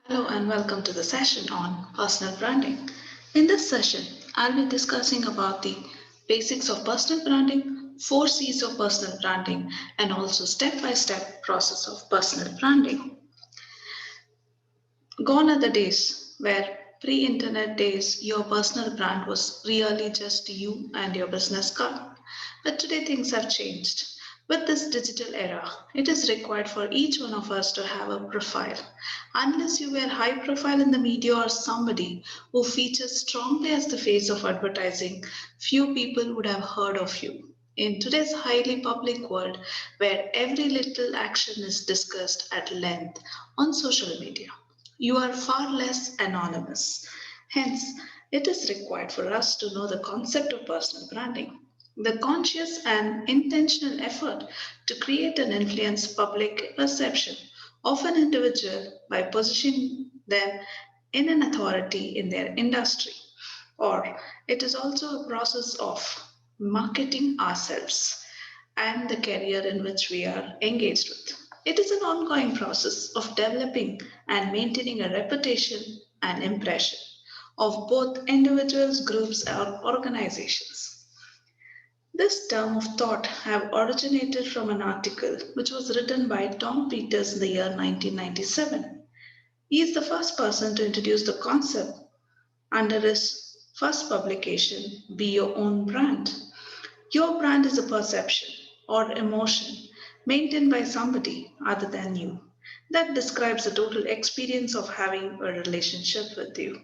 Hello and welcome to the session on personal branding. In this session, I'll be discussing about the basics of personal branding, 4 C's of personal branding, and also step-by-step process of personal branding. Gone are the days where pre-internet days your personal brand was really just you and your business card. But today things have changed. With this digital era, it is required for each one of us to have a profile. Unless you were high profile in the media or somebody who features strongly as the face of advertising, few people would have heard of you. In today's highly public world, where every little action is discussed at length on social media, you are far less anonymous. Hence, it is required for us to know the concept of personal branding. The conscious and intentional effort to create and influence public perception of an individual by positioning them in an authority in their industry. Or it is also a process of marketing ourselves and the career in which we are engaged with. It is an ongoing process of developing and maintaining a reputation and impression of both individuals, groups, or organizations. This term of thought have originated from an article which was written by Tom Peters in the year 1997. He is the first person to introduce the concept under his first publication, Be Your Own Brand. Your brand is a perception or emotion maintained by somebody other than you that describes the total experience of having a relationship with you.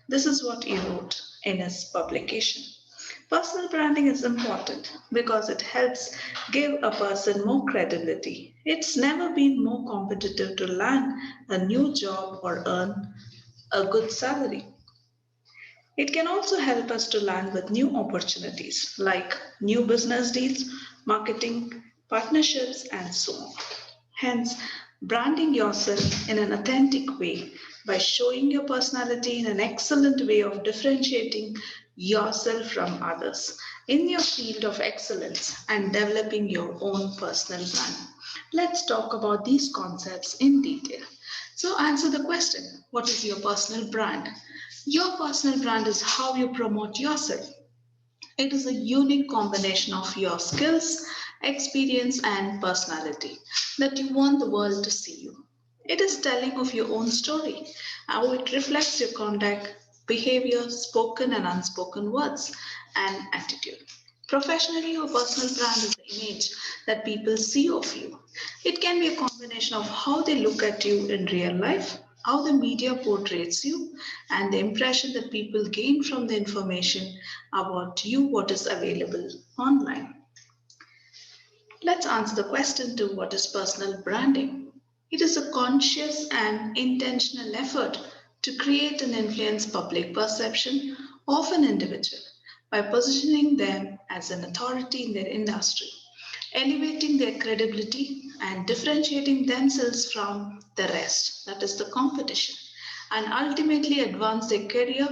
This is what he wrote in his publication. Personal branding is important because it helps give a person more credibility. It's never been more competitive to land a new job or earn a good salary. It can also help us to land with new opportunities like new business deals, marketing, partnerships, and so on. Hence, branding yourself in an authentic way by showing your personality in an excellent way of differentiating yourself from others in your field of excellence and developing your own personal brand. Let's talk about these concepts in detail. So, answer the question, what is your personal brand? Your personal brand is how you promote yourself. It is a unique combination of your skills, experience, and personality that you want the world to see you. It is telling of your own story, how it reflects your conduct, behavior, spoken and unspoken words, and attitude. Professionally, your personal brand is the image that people see of you. It can be a combination of how they look at you in real life, how the media portrays you, and the impression that people gain from the information about you, what is available online. Let's answer the question to what is personal branding. It is a conscious and intentional effort to create and influence public perception of an individual by positioning them as an authority in their industry, elevating their credibility and differentiating themselves from the rest, that is the competition, and ultimately advance their career,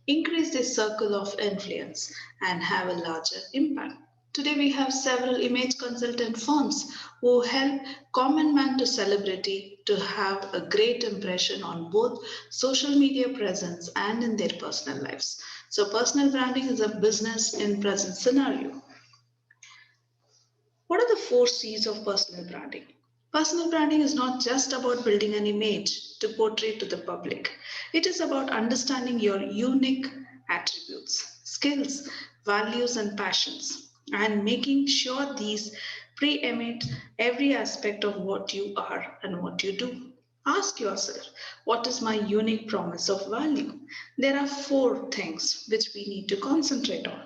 increase their circle of influence, and have a larger impact. Today, we have several image consultant firms who help common man to celebrity to have a great impression on both social media presence and in their personal lives. So, personal branding is a business in present scenario. What are the 4 C's of personal branding? Personal branding is not just about building an image to portray to the public. It is about understanding your unique attributes, skills, values, and passions, and making sure these preempt every aspect of what you are and what you do. Ask yourself, what is my unique promise of value? There are 4 things which we need to concentrate on.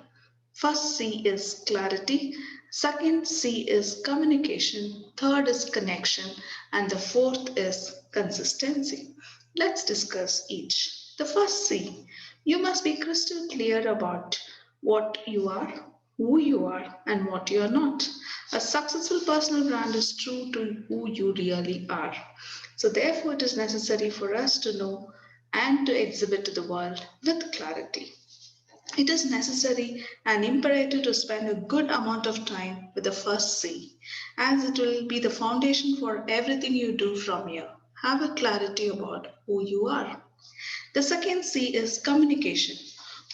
First C is clarity, second C is communication, third is connection, and the fourth is consistency. Let's discuss each. The first C, you must be crystal clear about what you are, who you are, and what you are not. A successful personal brand is true to who you really are. So, therefore, it is necessary for us to know and to exhibit to the world with clarity. It is necessary and imperative to spend a good amount of time with the first C, as it will be the foundation for everything you do from here. Have a clarity about who you are. The second C is communication.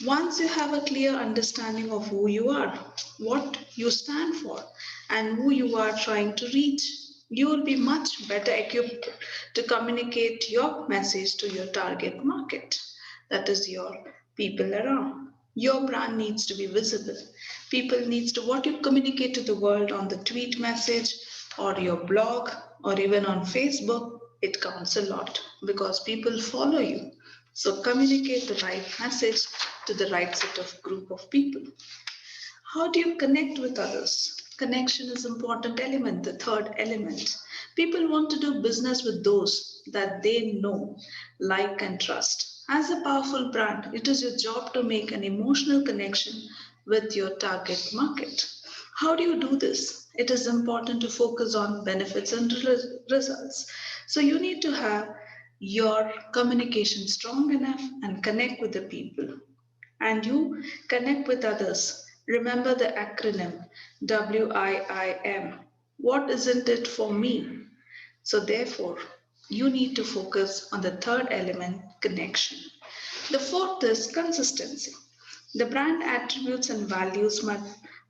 Once you have a clear understanding of who you are, what you stand for, and who you are trying to reach, you will be much better equipped to communicate your message to your target market, that is your people around. Your brand needs to be visible. People needs to what you communicate to the world on the tweet message or your blog or even on Facebook, it counts a lot because people follow you. So communicate the right message to the right set of group of people. How do you connect with others? Connection is important element, the third element. People want to do business with those that they know, like and trust. As a powerful brand, it is your job to make an emotional connection with your target market. How do you do this? It is important to focus on benefits and results. So you need to have your communication strong enough and connect with the people and you connect with others. Remember the acronym WIIM. What isn't it for me? So, therefore, you need to focus on the third element connection. The fourth is consistency. The brand attributes and values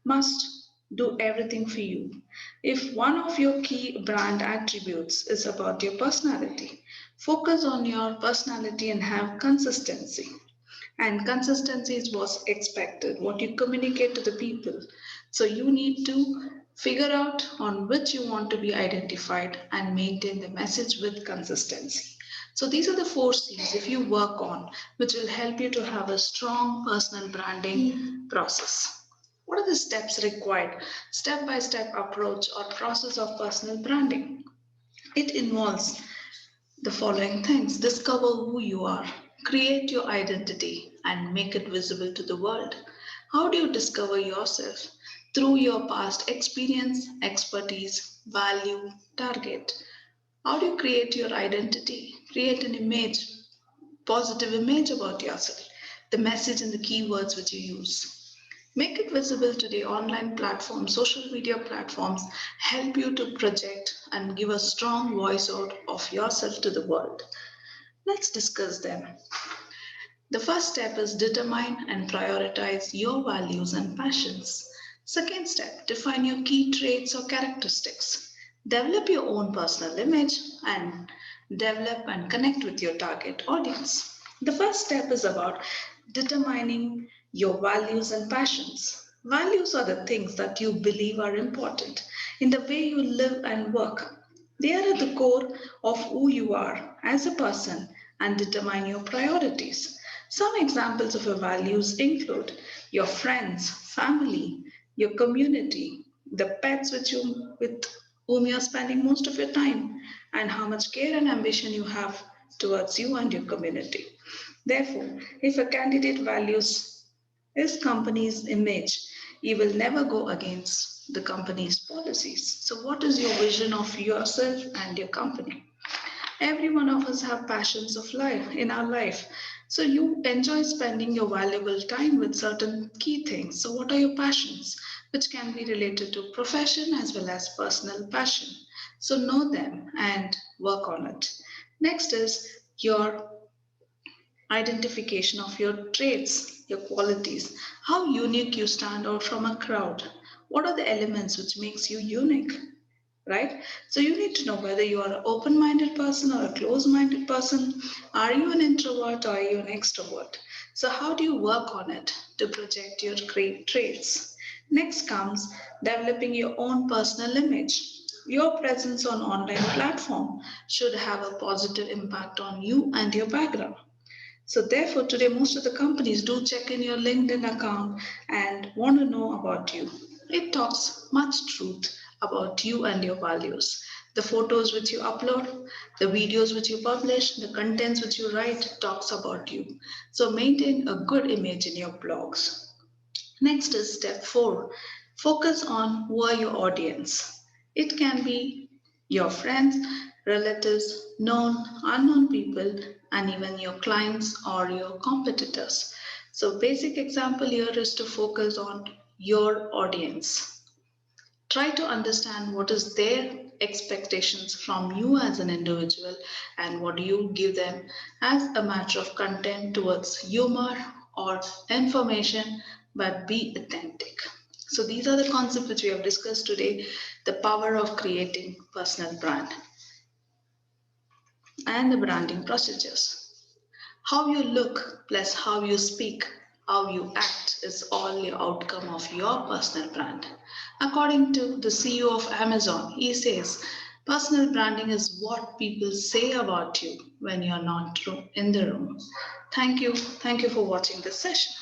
must do everything for you. If one of your key brand attributes is about your personality, focus on your personality and have consistency. And consistency is what's expected, what you communicate to the people. So you need to figure out on which you want to be identified and maintain the message with consistency. So these are the four C's if you work on, which will help you to have a strong personal branding process. What are the steps required? Step by step approach or process of personal branding. It involves the following things: discover who you are, create your identity, and make it visible to the world. How do you discover yourself? Through your past experience, expertise, value, target. How do you create your identity? Create an image, positive image about yourself, the message and the keywords which you use. Make it visible to the online platforms, social media platforms, help you to project and give a strong voice out of yourself to the world. Let's discuss them. The first step is determine and prioritize your values and passions. Second step, define your key traits or characteristics. Develop your own personal image and develop and connect with your target audience. The first step is about determining your values and passions. Values are the things that you believe are important in the way you live and work. They are at the core of who you are as a person and determine your priorities. Some examples of your values include your friends, family, your community, the pets with whom you are spending most of your time, and how much care and ambition you have towards you and your community. Therefore, if a candidate values his company's image, he will never go against the company's policies. So, what is your vision of yourself and your company? Every one of us have passions of life in our life. So you enjoy spending your valuable time with certain key things. So what are your passions, which can be related to profession as well as personal passion? So know them and work on it. Next is your identification of your traits, your qualities, how unique you stand out from a crowd. What are the elements which makes you unique? Right? So you need to know whether you are an open minded person or a closed minded person. Are you an introvert or are you an extrovert? So, how do you work on it to project your great traits? Next comes developing your own personal image. Your presence on online platform should have a positive impact on you and your background. So therefore, today most of the companies do check in your LinkedIn account and want to know about you. It talks much truth about you and your values. The photos which you upload, the videos which you publish, the contents which you write talks about you. So maintain a good image in your blogs. Next is step 4. Focus on who are your audience. It can be your friends, relatives, known, unknown people, and even your clients or your competitors. So, basic example here is to focus on your audience. Try to understand what is their expectations from you as an individual and what do you give them as a matter of content towards humor or information, but be authentic. So these are the concepts which we have discussed today, the power of creating personal brand and the branding procedures. How you look plus how you speak, how you act is all the outcome of your personal brand. According to the CEO of Amazon, he says personal branding is what people say about you when you're not in the room. Thank you. Thank you for watching this session.